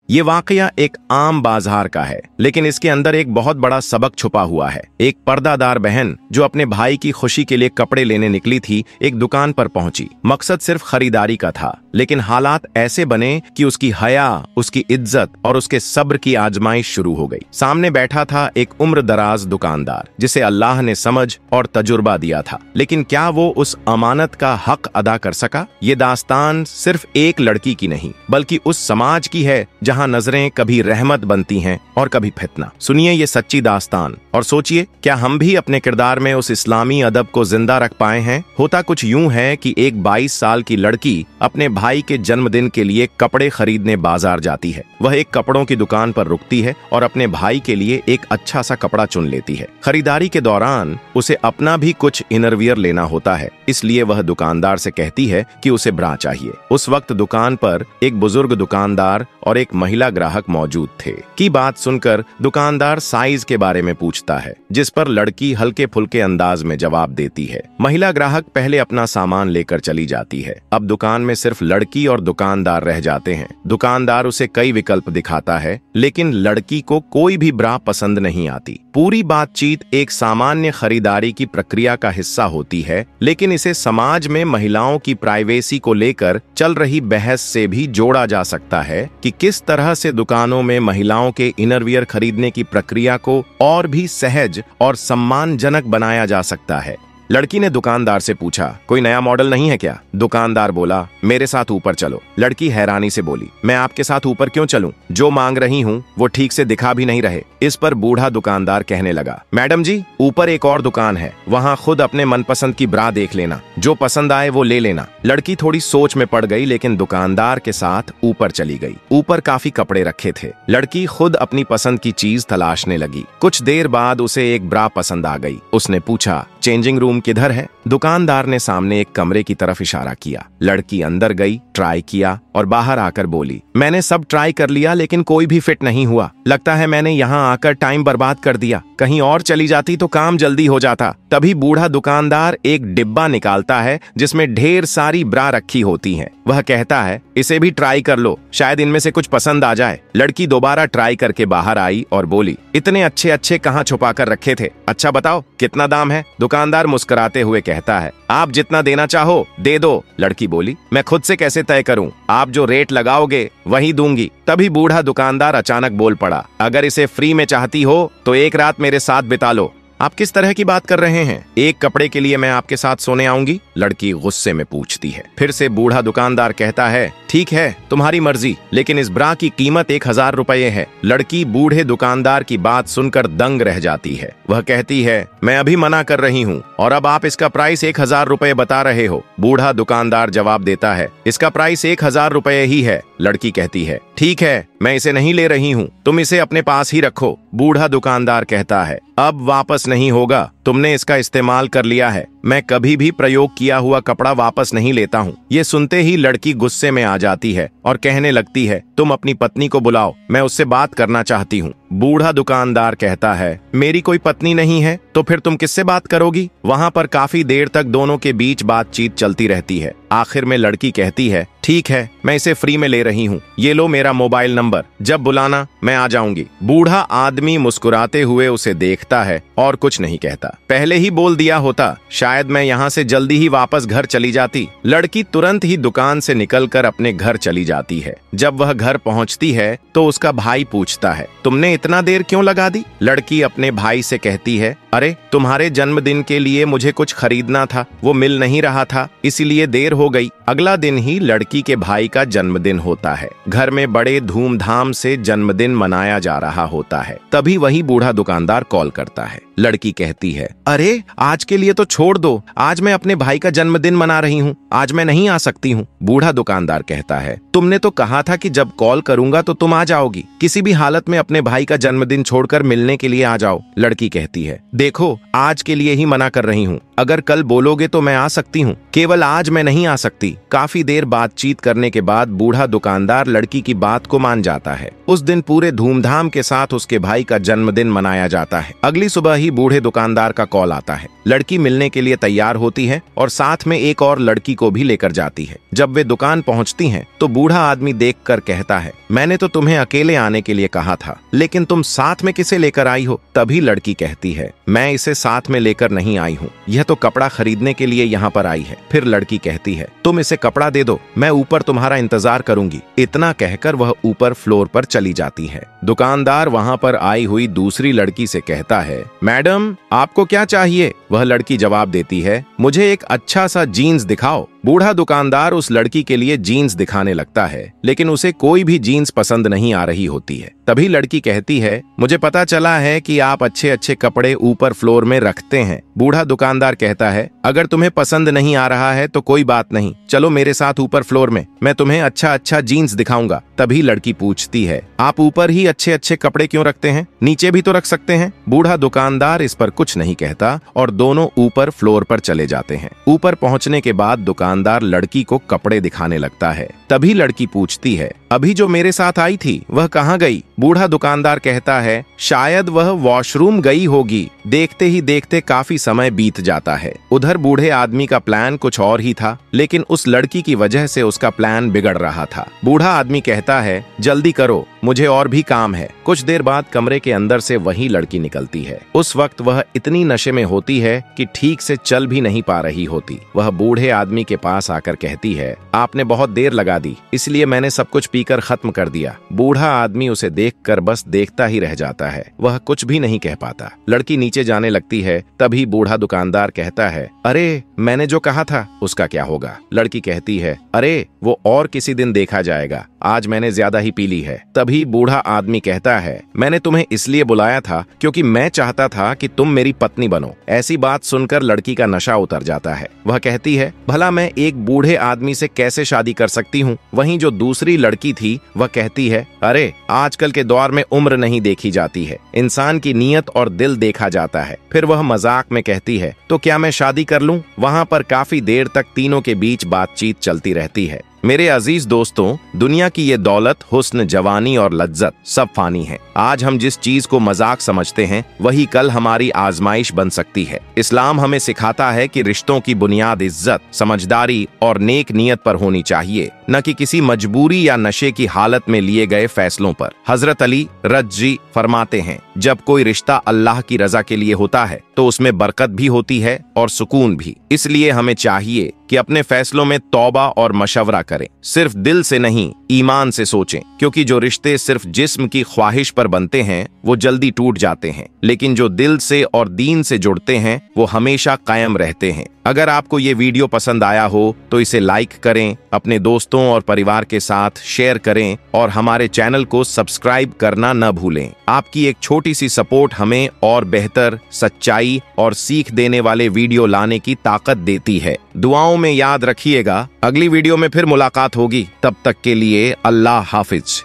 ये वाकया एक आम बाजार का है, लेकिन इसके अंदर एक बहुत बड़ा सबक छुपा हुआ है। एक पर्दादार बहन जो अपने भाई की खुशी के लिए कपड़े लेने निकली थी, एक दुकान पर पहुंची। मकसद सिर्फ खरीदारी का था, लेकिन हालात ऐसे बने कि उसकी हया, उसकी इज्जत और उसके सब्र की आजमाइश शुरू हो गई। सामने बैठा था एक उम्र दराज दुकानदार, जिसे अल्लाह ने समझ और तजुर्बा दिया था, लेकिन क्या वो उस अमानत का हक अदा कर सका? ये दास्तान सिर्फ एक लड़की की नहीं, बल्कि उस समाज की है जहां नजरें कभी रहमत बनती हैं और कभी फितना। सुनिए ये सच्ची दास्तान और सोचिए, क्या हम भी अपने किरदार में उस इस्लामी अदब को जिंदा रख पाए हैं? होता कुछ यूं है कि एक 22 साल की लड़की अपने भाई के जन्मदिन के लिए कपड़े खरीदने बाजार जाती है। वह एक कपड़ों की दुकान पर रुकती है और अपने भाई के लिए एक अच्छा सा कपड़ा चुन लेती है। खरीदारी के दौरान उसे अपना भी कुछ इनरवियर लेना होता है, इसलिए वह दुकानदार से कहती है कि उसे ब्रा चाहिए। उस वक्त दुकान पर एक बुजुर्ग दुकानदार और एक महिला ग्राहक मौजूद थे। की बात सुनकर दुकानदार साइज के बारे में पूछता है, जिस पर लड़की हल्के फुल्के अंदाज में जवाब देती है। महिला ग्राहक पहले अपना सामान लेकर चली जाती है। अब दुकान में सिर्फ लड़की और दुकानदार रह जाते हैं। दुकानदार उसे कई विकल्प दिखाता है, लेकिन लड़की को कोई भी ब्रा पसंद नहीं आती। पूरी बातचीत एक सामान्य खरीदारी की प्रक्रिया का हिस्सा होती है, लेकिन इसे समाज में महिलाओं की प्राइवेसी को लेकर चल रही बहस से भी जोड़ा जा सकता है कि किस तरह से दुकानों में महिलाओं के इनरवियर खरीदने की प्रक्रिया को और भी सहज और सम्मानजनक बनाया जा सकता है। लड़की ने दुकानदार से पूछा, कोई नया मॉडल नहीं है क्या? दुकानदार बोला, मेरे साथ ऊपर चलो। लड़की हैरानी से बोली, मैं आपके साथ ऊपर क्यों चलूं? जो मांग रही हूं वो ठीक से दिखा भी नहीं रहे। इस पर बूढ़ा दुकानदार कहने लगा, मैडम जी, ऊपर एक और दुकान है, वहां खुद अपने मनपसंद की ब्रा देख लेना, जो पसंद आए वो ले लेना। लड़की थोड़ी सोच में पड़ गई, लेकिन दुकानदार के साथ ऊपर चली गई। ऊपर काफी कपड़े रखे थे। लड़की खुद अपनी पसंद की चीज तलाशने लगी। कुछ देर बाद उसे एक ब्रा पसंद आ गई। उसने पूछा, चेंजिंग रूम किधर है? दुकानदार ने सामने एक कमरे की तरफ इशारा किया। लड़की अंदर गई, ट्राई किया और बाहर आकर बोली, मैंने सब ट्राई कर लिया, लेकिन कोई भी फिट नहीं हुआ। लगता है मैंने यहाँ आकर टाइम बर्बाद कर दिया। कहीं और चली जाती तो काम जल्दी हो जाता। तभी बूढ़ा दुकानदार एक डिब्बा निकालता है जिसमें ढेर सारी ब्रा रखी होती हैं। वह कहता है, इसे भी ट्राई कर लो, शायद इनमें से कुछ पसंद आ जाए। लड़की दोबारा ट्राई करके बाहर आई और बोली, इतने अच्छे अच्छे कहाँ छुपा कर रखे थे? अच्छा बताओ कितना दाम है? दुकानदार मुस्कुराते हुए कहता है, आप जितना देना चाहो दे दो। लड़की बोली, मैं खुद से कैसे तय करूं? आप जो रेट लगाओगे वही दूंगी। तभी बूढ़ा दुकानदार अचानक बोल पड़ा, अगर इसे फ्री में चाहती हो तो एक रात मेरे साथ बिता लो। आप किस तरह की बात कर रहे हैं? एक कपड़े के लिए मैं आपके साथ सोने आऊंगी? लड़की गुस्से में पूछती है। फिर से बूढ़ा दुकानदार कहता है, ठीक है तुम्हारी मर्जी, लेकिन इस ब्रा की कीमत 1000 रुपये है। लड़की बूढ़े दुकानदार की बात सुनकर दंग रह जाती है। वह कहती है, मैं अभी मना कर रही हूँ और अब आप इसका प्राइस 1000 रुपये बता रहे हो। बूढ़ा दुकानदार जवाब देता है, इसका प्राइस 1000 रुपये ही है। लड़की कहती है, ठीक है मैं इसे नहीं ले रही हूँ, तुम इसे अपने पास ही रखो। बूढ़ा दुकानदार कहता है, अब वापस नहीं होगा, तुमने इसका इस्तेमाल कर लिया है। मैं कभी भी प्रयोग किया हुआ कपड़ा वापस नहीं लेता हूँ। ये सुनते ही लड़की गुस्से में आ जाती है और कहने लगती है, तुम अपनी पत्नी को बुलाओ, मैं उससे बात करना चाहती हूँ। बूढ़ा दुकानदार कहता है, मेरी कोई पत्नी नहीं है तो फिर तुम किससे बात करोगी? वहाँ पर काफी देर तक दोनों के बीच बातचीत चलती रहती है। आखिर में लड़की कहती है, ठीक है मैं इसे फ्री में ले रही हूँ, ये लो मेरा मोबाइल नंबर, जब बुलाना मैं आ जाऊंगी। बूढ़ा आदमी मुस्कुराते हुए उसे देखता है और कुछ नहीं कहता। पहले ही बोल दिया होता, शायद मैं यहाँ से जल्दी ही वापस घर चली जाती। लड़की तुरंत ही दुकान से निकलकर अपने घर चली जाती है। जब वह घर पहुँचती है तो उसका भाई पूछता है, तुमने इतना देर क्यों लगा दी? लड़की अपने भाई से कहती है, अरे तुम्हारे जन्मदिन के लिए मुझे कुछ खरीदना था, वो मिल नहीं रहा था, इसीलिए देर हो गई। अगला दिन ही लड़की के भाई का जन्मदिन होता है। घर में बड़े धूमधाम से जन्मदिन मनाया जा रहा होता है। तभी वही बूढ़ा दुकानदार कॉल करता है। लड़की कहती है, अरे आज के लिए तो छोड़ दो, आज मैं अपने भाई का जन्मदिन मना रही हूँ, आज मैं नहीं आ सकती हूँ। बूढ़ा दुकानदार कहता है, तुमने तो कहा था कि जब कॉल करूंगा तो तुम आ जाओगी, किसी भी हालत में अपने भाई का जन्मदिन छोड़कर मिलने के लिए आ जाओ। लड़की कहती है, देखो लो, आज के लिए ही मना कर रही हूँ। अगर कल बोलोगे तो मैं आ सकती हूँ, केवल आज मैं नहीं आ सकती। काफी देर बातचीत करने के बाद बूढ़ा दुकानदार लड़की की बात को मान जाता है। उस दिन पूरे धूमधाम के साथ उसके भाई का जन्मदिन मनाया जाता है। अगली सुबह ही बूढ़े दुकानदार का कॉल आता है। लड़की मिलने के लिए तैयार होती है और साथ में एक और लड़की को भी लेकर जाती है। जब वे दुकान पहुंचती हैं, तो बूढ़ा आदमी देखकर कहता है, मैंने तो तुम्हें अकेले आने के लिए कहा था, लेकिन तुम साथ में किसे लेकर आई हो? तभी लड़की कहती है, मैं इसे साथ में लेकर नहीं आई हूँ, यह तो कपड़ा खरीदने के लिए यहाँ पर आई है। फिर लड़की कहती है, तुम इसे कपड़ा दे दो, मैं ऊपर तुम्हारा इंतजार करूंगी। इतना कहकर वह ऊपर फ्लोर पर चली जाती है। दुकानदार वहाँ पर आई हुई दूसरी लड़की से कहता है, मैडम आपको क्या चाहिए? वह लड़की जवाब देती है, मुझे एक अच्छा सा जीन्स दिखाओ। बूढ़ा दुकानदार उस लड़की के लिए जीन्स दिखाने लगता है, लेकिन उसे कोई भी जीन्स पसंद नहीं आ रही होती है। तभी लड़की कहती है, मुझे पता चला है कि आप अच्छे अच्छे कपड़े ऊपर फ्लोर में रखते हैं। बूढ़ा दुकानदार कहता है, अगर तुम्हें पसंद नहीं आ रहा है तो कोई बात नहीं, चलो मेरे साथ ऊपर फ्लोर में, मैं तुम्हें अच्छा अच्छा जीन्स दिखाऊंगा। तभी लड़की पूछती है, आप ऊपर ही अच्छे अच्छे कपड़े क्यों रखते हैं? नीचे भी तो रख सकते हैं। बूढ़ा दुकानदार इस पर कुछ नहीं कहता और दोनों ऊपर फ्लोर पर चले जाते हैं। ऊपर पहुंचने के बाद दुकानदार लड़की को कपड़े दिखाने लगता है। तभी लड़की पूछती है, अभी जो मेरे साथ आई थी वह कहाँ गई? बूढ़ा दुकानदार कहता है, शायद वह वॉशरूम गई होगी। देखते ही देखते काफी समय बीत जाता है। उधर बूढ़े आदमी का प्लान कुछ और ही था, लेकिन उस लड़की की वजह से उसका प्लान बिगड़ रहा था। बूढ़ा आदमी कहता है, जल्दी करो, मुझे और भी काम है। कुछ देर बाद कमरे के अंदर से वही लड़की निकलती है। उस वक्त वह इतनी नशे में होती है कि ठीक से चल भी नहीं पा रही होती। वह बूढ़े आदमी के पास आकर कहती है, आपने बहुत देर लगा दी, इसलिए मैंने सब कुछ पीकर खत्म कर दिया। बूढ़ा आदमी उसे देखकर बस देखता ही रह जाता है, वह कुछ भी नहीं कह पाता। लड़की नीचे जाने लगती है। तभी बूढ़ा दुकानदार कहता है, अरे मैंने जो कहा था उसका क्या होगा? लड़की कहती है, अरे वो और किसी दिन देखा जाएगा, आज मैंने ज्यादा ही पी ली है। तभी बूढ़ा आदमी कहता है, मैंने तुम्हें इसलिए बुलाया था क्योंकि मैं चाहता था कि तुम मेरी पत्नी बनो। ऐसी बात सुनकर लड़की का नशा उतर जाता है। वह कहती है, भला मैं एक बूढ़े आदमी से कैसे शादी कर सकती हूँ? वहीं जो दूसरी लड़की थी वह कहती है, अरे आजकल के दौर में उम्र नहीं देखी जाती है, इंसान की नीयत और दिल देखा जाता है। फिर वह मजाक में कहती है, तो क्या मैं शादी कर लूं? वहाँ पर काफी देर तक तीनों के बीच बातचीत चलती रहती है। मेरे अजीज दोस्तों, दुनिया की ये दौलत, हुस्न, जवानी और लज्जत सब फानी है। आज हम जिस चीज को मजाक समझते हैं वही कल हमारी आजमाइश बन सकती है। इस्लाम हमें सिखाता है कि रिश्तों की बुनियाद इज्जत, समझदारी और नेक नियत पर होनी चाहिए, न कि किसी मजबूरी या नशे की हालत में लिए गए फैसलों पर। हजरत अली रज़ी फरमाते हैं, जब कोई रिश्ता अल्लाह की रजा के लिए होता है तो उसमें बरकत भी होती है और सुकून भी। इसलिए हमें चाहिए कि अपने फैसलों में तौबा और मशवरा करें, सिर्फ दिल से नहीं ईमान से सोचें, क्योंकि जो रिश्ते सिर्फ जिस्म की ख्वाहिश पर बनते हैं वो जल्दी टूट जाते हैं, लेकिन जो दिल से और दीन से जुड़ते हैं वो हमेशा कायम रहते हैं। अगर आपको ये वीडियो पसंद आया हो तो इसे लाइक करें, अपने दोस्तों और परिवार के साथ शेयर करें और हमारे चैनल को सब्सक्राइब करना न भूलें। आपकी एक छोटी सी सपोर्ट हमें और बेहतर, सच्चाई और सीख देने वाले वीडियो लाने की ताकत देती है। दुआओं में याद रखिएगा। अगली वीडियो में फिर मुलाकात होगी, तब तक के लिए अल्लाह हाफिज।